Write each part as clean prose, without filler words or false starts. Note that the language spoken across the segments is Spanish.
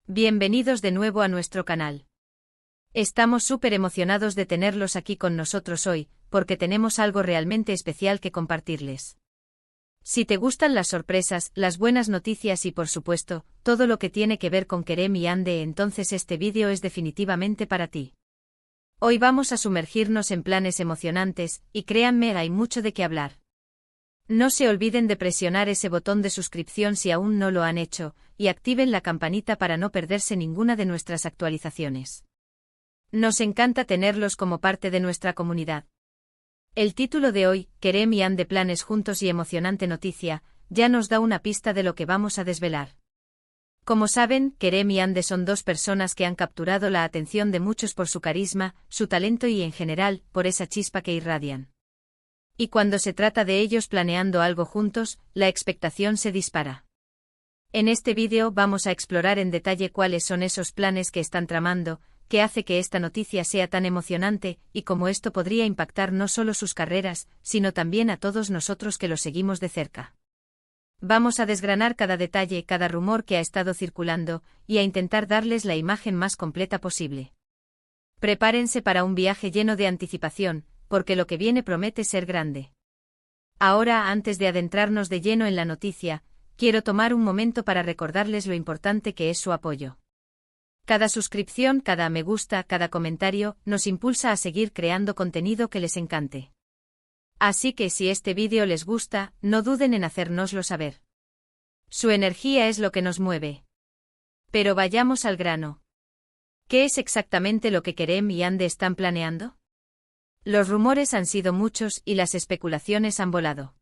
Bienvenidos de nuevo a nuestro canal. Estamos súper emocionados de tenerlos aquí con nosotros hoy, porque tenemos algo realmente especial que compartirles. Si te gustan las sorpresas, las buenas noticias y por supuesto, todo lo que tiene que ver con Kerem y Ande, entonces este vídeo es definitivamente para ti. Hoy vamos a sumergirnos en planes emocionantes, y créanme, hay mucho de qué hablar. No se olviden de presionar ese botón de suscripción si aún no lo han hecho, y activen la campanita para no perderse ninguna de nuestras actualizaciones. Nos encanta tenerlos como parte de nuestra comunidad. El título de hoy, Kerem y Ande, planes juntos y emocionante noticia, ya nos da una pista de lo que vamos a desvelar. Como saben, Kerem y Ande son dos personas que han capturado la atención de muchos por su carisma, su talento y en general, por esa chispa que irradian. Y cuando se trata de ellos planeando algo juntos, la expectación se dispara. En este vídeo vamos a explorar en detalle cuáles son esos planes que están tramando, qué hace que esta noticia sea tan emocionante, y cómo esto podría impactar no solo sus carreras, sino también a todos nosotros que los seguimos de cerca. Vamos a desgranar cada detalle, cada rumor que ha estado circulando, y a intentar darles la imagen más completa posible. Prepárense para un viaje lleno de anticipación, porque lo que viene promete ser grande. Ahora, antes de adentrarnos de lleno en la noticia, quiero tomar un momento para recordarles lo importante que es su apoyo. Cada suscripción, cada me gusta, cada comentario, nos impulsa a seguir creando contenido que les encante. Así que si este vídeo les gusta, no duden en hacérnoslo saber. Su energía es lo que nos mueve. Pero vayamos al grano. ¿Qué es exactamente lo que Kerem y Ande están planeando? Los rumores han sido muchos y las especulaciones han volado.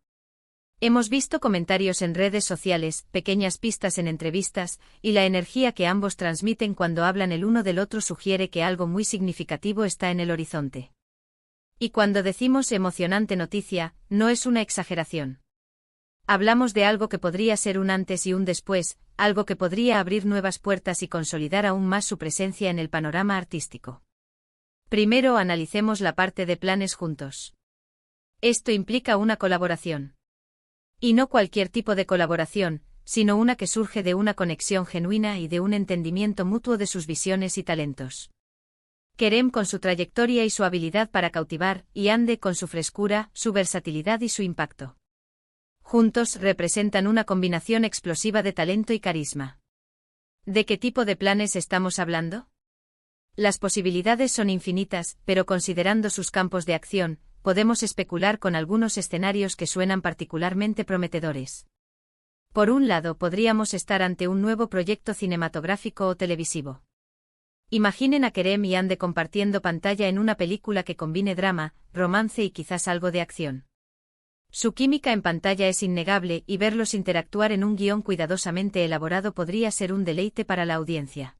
Hemos visto comentarios en redes sociales, pequeñas pistas en entrevistas, y la energía que ambos transmiten cuando hablan el uno del otro sugiere que algo muy significativo está en el horizonte. Y cuando decimos emocionante noticia, no es una exageración. Hablamos de algo que podría ser un antes y un después, algo que podría abrir nuevas puertas y consolidar aún más su presencia en el panorama artístico. Primero analicemos la parte de planes juntos. Esto implica una colaboración. Y no cualquier tipo de colaboración, sino una que surge de una conexión genuina y de un entendimiento mutuo de sus visiones y talentos. Kerem con su trayectoria y su habilidad para cautivar, y Ande con su frescura, su versatilidad y su impacto. Juntos representan una combinación explosiva de talento y carisma. ¿De qué tipo de planes estamos hablando? Las posibilidades son infinitas, pero considerando sus campos de acción, podemos especular con algunos escenarios que suenan particularmente prometedores. Por un lado, podríamos estar ante un nuevo proyecto cinematográfico o televisivo. Imaginen a Kerem y Ande compartiendo pantalla en una película que combine drama, romance y quizás algo de acción. Su química en pantalla es innegable y verlos interactuar en un guión cuidadosamente elaborado podría ser un deleite para la audiencia.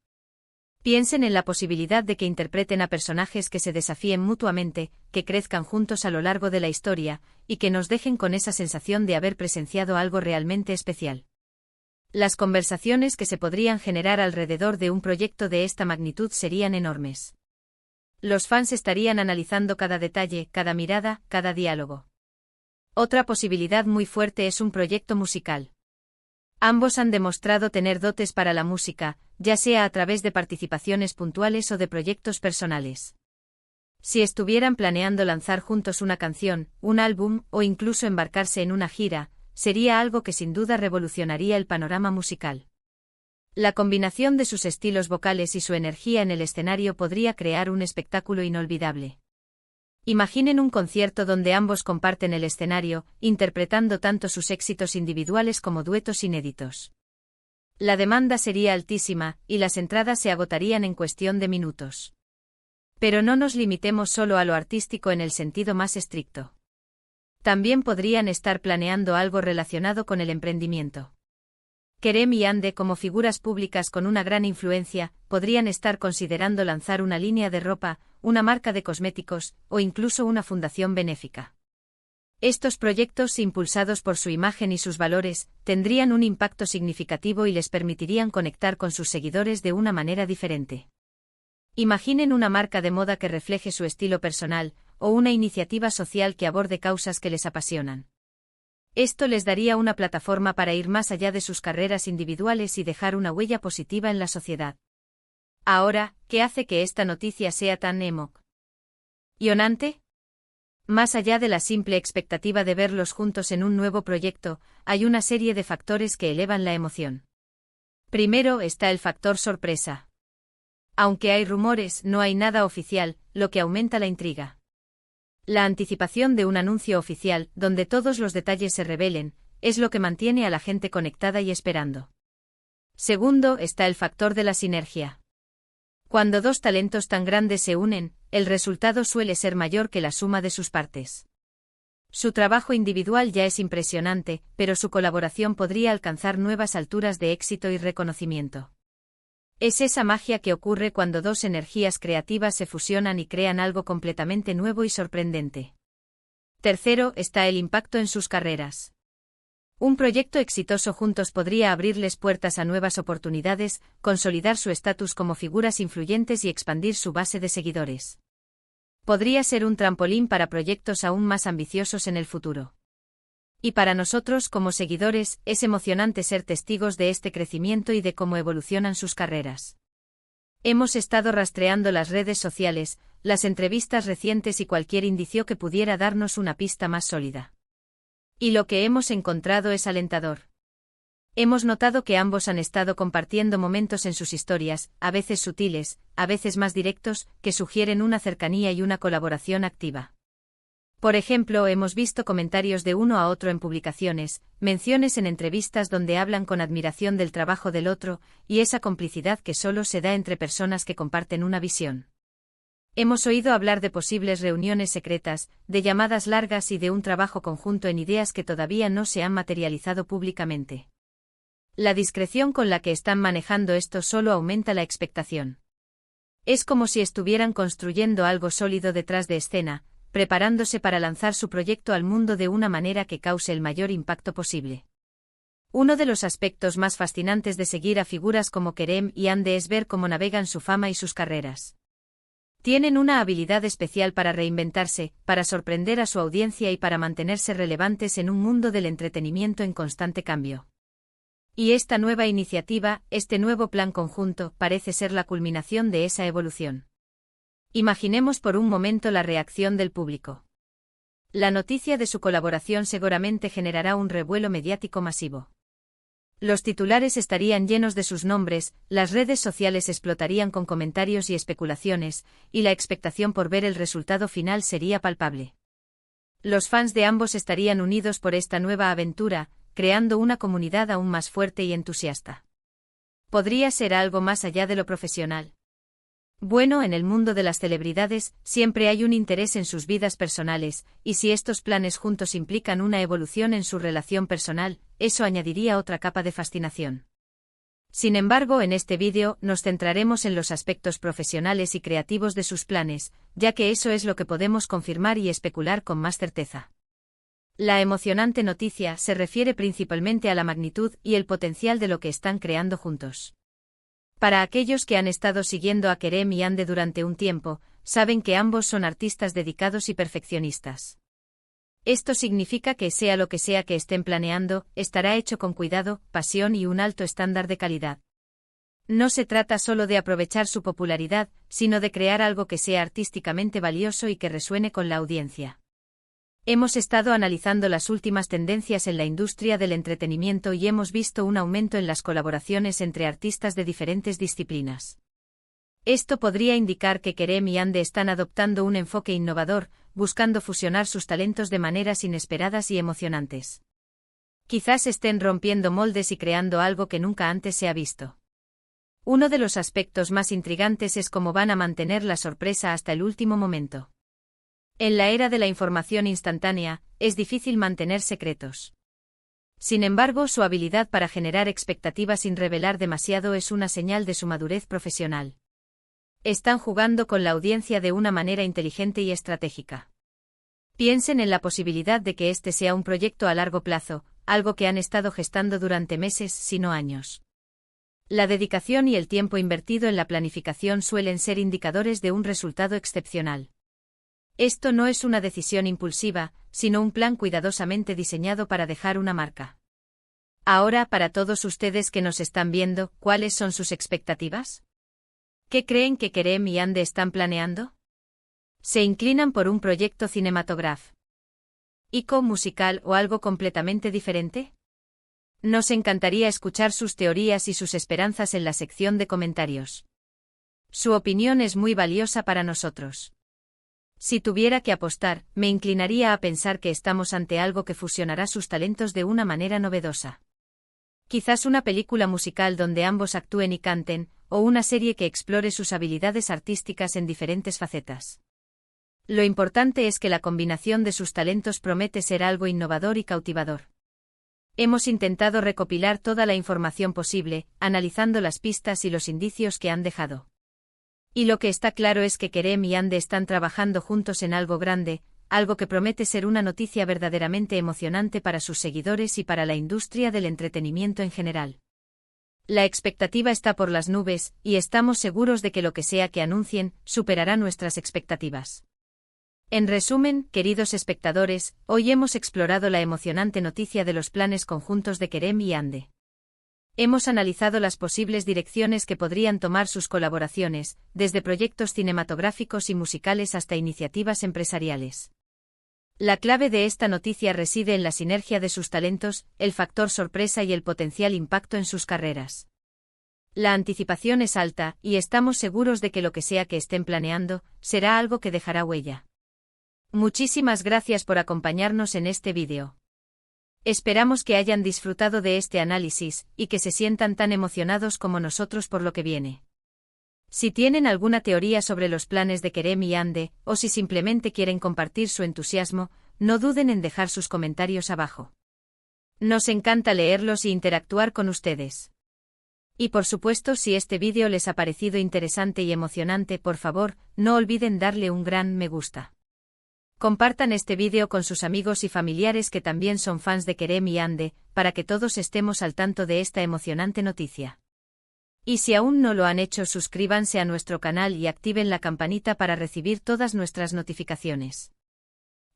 Piensen en la posibilidad de que interpreten a personajes que se desafíen mutuamente, que crezcan juntos a lo largo de la historia, y que nos dejen con esa sensación de haber presenciado algo realmente especial. Las conversaciones que se podrían generar alrededor de un proyecto de esta magnitud serían enormes. Los fans estarían analizando cada detalle, cada mirada, cada diálogo. Otra posibilidad muy fuerte es un proyecto musical. Ambos han demostrado tener dotes para la música, ya sea a través de participaciones puntuales o de proyectos personales. Si estuvieran planeando lanzar juntos una canción, un álbum o incluso embarcarse en una gira, sería algo que sin duda revolucionaría el panorama musical. La combinación de sus estilos vocales y su energía en el escenario podría crear un espectáculo inolvidable. Imaginen un concierto donde ambos comparten el escenario, interpretando tanto sus éxitos individuales como duetos inéditos. La demanda sería altísima, y las entradas se agotarían en cuestión de minutos. Pero no nos limitemos solo a lo artístico en el sentido más estricto. También podrían estar planeando algo relacionado con el emprendimiento. Kerem y Ande, como figuras públicas con una gran influencia, podrían estar considerando lanzar una línea de ropa, una marca de cosméticos, o incluso una fundación benéfica. Estos proyectos, impulsados por su imagen y sus valores, tendrían un impacto significativo y les permitirían conectar con sus seguidores de una manera diferente. Imaginen una marca de moda que refleje su estilo personal, o una iniciativa social que aborde causas que les apasionan. Esto les daría una plataforma para ir más allá de sus carreras individuales y dejar una huella positiva en la sociedad. Ahora, ¿qué hace que esta noticia sea tan emocionante? Más allá de la simple expectativa de verlos juntos en un nuevo proyecto, hay una serie de factores que elevan la emoción. Primero está el factor sorpresa. Aunque hay rumores, no hay nada oficial, lo que aumenta la intriga. La anticipación de un anuncio oficial, donde todos los detalles se revelen, es lo que mantiene a la gente conectada y esperando. Segundo está el factor de la sinergia. Cuando dos talentos tan grandes se unen, el resultado suele ser mayor que la suma de sus partes. Su trabajo individual ya es impresionante, pero su colaboración podría alcanzar nuevas alturas de éxito y reconocimiento. Es esa magia que ocurre cuando dos energías creativas se fusionan y crean algo completamente nuevo y sorprendente. Tercero está el impacto en sus carreras. Un proyecto exitoso juntos podría abrirles puertas a nuevas oportunidades, consolidar su estatus como figuras influyentes y expandir su base de seguidores. Podría ser un trampolín para proyectos aún más ambiciosos en el futuro. Y para nosotros como seguidores, es emocionante ser testigos de este crecimiento y de cómo evolucionan sus carreras. Hemos estado rastreando las redes sociales, las entrevistas recientes y cualquier indicio que pudiera darnos una pista más sólida. Y lo que hemos encontrado es alentador. Hemos notado que ambos han estado compartiendo momentos en sus historias, a veces sutiles, a veces más directos, que sugieren una cercanía y una colaboración activa. Por ejemplo, hemos visto comentarios de uno a otro en publicaciones, menciones en entrevistas donde hablan con admiración del trabajo del otro, y esa complicidad que solo se da entre personas que comparten una visión. Hemos oído hablar de posibles reuniones secretas, de llamadas largas y de un trabajo conjunto en ideas que todavía no se han materializado públicamente. La discreción con la que están manejando esto solo aumenta la expectación. Es como si estuvieran construyendo algo sólido detrás de escena, preparándose para lanzar su proyecto al mundo de una manera que cause el mayor impacto posible. Uno de los aspectos más fascinantes de seguir a figuras como Kerem y Ande es ver cómo navegan su fama y sus carreras. Tienen una habilidad especial para reinventarse, para sorprender a su audiencia y para mantenerse relevantes en un mundo del entretenimiento en constante cambio. Y esta nueva iniciativa, este nuevo plan conjunto, parece ser la culminación de esa evolución. Imaginemos por un momento la reacción del público. La noticia de su colaboración seguramente generará un revuelo mediático masivo. Los titulares estarían llenos de sus nombres, las redes sociales explotarían con comentarios y especulaciones, y la expectación por ver el resultado final sería palpable. Los fans de ambos estarían unidos por esta nueva aventura, creando una comunidad aún más fuerte y entusiasta. Podría ser algo más allá de lo profesional. Bueno, en el mundo de las celebridades, siempre hay un interés en sus vidas personales, y si estos planes juntos implican una evolución en su relación personal, eso añadiría otra capa de fascinación. Sin embargo, en este vídeo, nos centraremos en los aspectos profesionales y creativos de sus planes, ya que eso es lo que podemos confirmar y especular con más certeza. La emocionante noticia se refiere principalmente a la magnitud y el potencial de lo que están creando juntos. Para aquellos que han estado siguiendo a Kerem y Ande durante un tiempo, saben que ambos son artistas dedicados y perfeccionistas. Esto significa que sea lo que sea que estén planeando, estará hecho con cuidado, pasión y un alto estándar de calidad. No se trata solo de aprovechar su popularidad, sino de crear algo que sea artísticamente valioso y que resuene con la audiencia. Hemos estado analizando las últimas tendencias en la industria del entretenimiento y hemos visto un aumento en las colaboraciones entre artistas de diferentes disciplinas. Esto podría indicar que Kerem y Ande están adoptando un enfoque innovador, buscando fusionar sus talentos de maneras inesperadas y emocionantes. Quizás estén rompiendo moldes y creando algo que nunca antes se ha visto. Uno de los aspectos más intrigantes es cómo van a mantener la sorpresa hasta el último momento. En la era de la información instantánea, es difícil mantener secretos. Sin embargo, su habilidad para generar expectativas sin revelar demasiado es una señal de su madurez profesional. Están jugando con la audiencia de una manera inteligente y estratégica. Piensen en la posibilidad de que este sea un proyecto a largo plazo, algo que han estado gestando durante meses, si no años. La dedicación y el tiempo invertido en la planificación suelen ser indicadores de un resultado excepcional. Esto no es una decisión impulsiva, sino un plan cuidadosamente diseñado para dejar una marca. Ahora, para todos ustedes que nos están viendo, ¿cuáles son sus expectativas? ¿Qué creen que Kerem y Ande están planeando? ¿Se inclinan por un proyecto cinematográfico, musical o algo completamente diferente? Nos encantaría escuchar sus teorías y sus esperanzas en la sección de comentarios. Su opinión es muy valiosa para nosotros. Si tuviera que apostar, me inclinaría a pensar que estamos ante algo que fusionará sus talentos de una manera novedosa. Quizás una película musical donde ambos actúen y canten, o una serie que explore sus habilidades artísticas en diferentes facetas. Lo importante es que la combinación de sus talentos promete ser algo innovador y cautivador. Hemos intentado recopilar toda la información posible, analizando las pistas y los indicios que han dejado. Y lo que está claro es que Kerem y Ande están trabajando juntos en algo grande, algo que promete ser una noticia verdaderamente emocionante para sus seguidores y para la industria del entretenimiento en general. La expectativa está por las nubes, y estamos seguros de que lo que sea que anuncien, superará nuestras expectativas. En resumen, queridos espectadores, hoy hemos explorado la emocionante noticia de los planes conjuntos de Kerem y Ande. Hemos analizado las posibles direcciones que podrían tomar sus colaboraciones, desde proyectos cinematográficos y musicales hasta iniciativas empresariales. La clave de esta noticia reside en la sinergia de sus talentos, el factor sorpresa y el potencial impacto en sus carreras. La anticipación es alta, y estamos seguros de que lo que sea que estén planeando, será algo que dejará huella. Muchísimas gracias por acompañarnos en este vídeo. Esperamos que hayan disfrutado de este análisis, y que se sientan tan emocionados como nosotros por lo que viene. Si tienen alguna teoría sobre los planes de Kerem y Ande, o si simplemente quieren compartir su entusiasmo, no duden en dejar sus comentarios abajo. Nos encanta leerlos y interactuar con ustedes. Y por supuesto, si este vídeo les ha parecido interesante y emocionante, por favor, no olviden darle un gran me gusta. Compartan este vídeo con sus amigos y familiares que también son fans de Kerem y Ande, para que todos estemos al tanto de esta emocionante noticia. Y si aún no lo han hecho, suscríbanse a nuestro canal y activen la campanita para recibir todas nuestras notificaciones.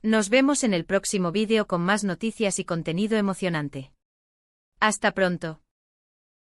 Nos vemos en el próximo vídeo con más noticias y contenido emocionante. Hasta pronto.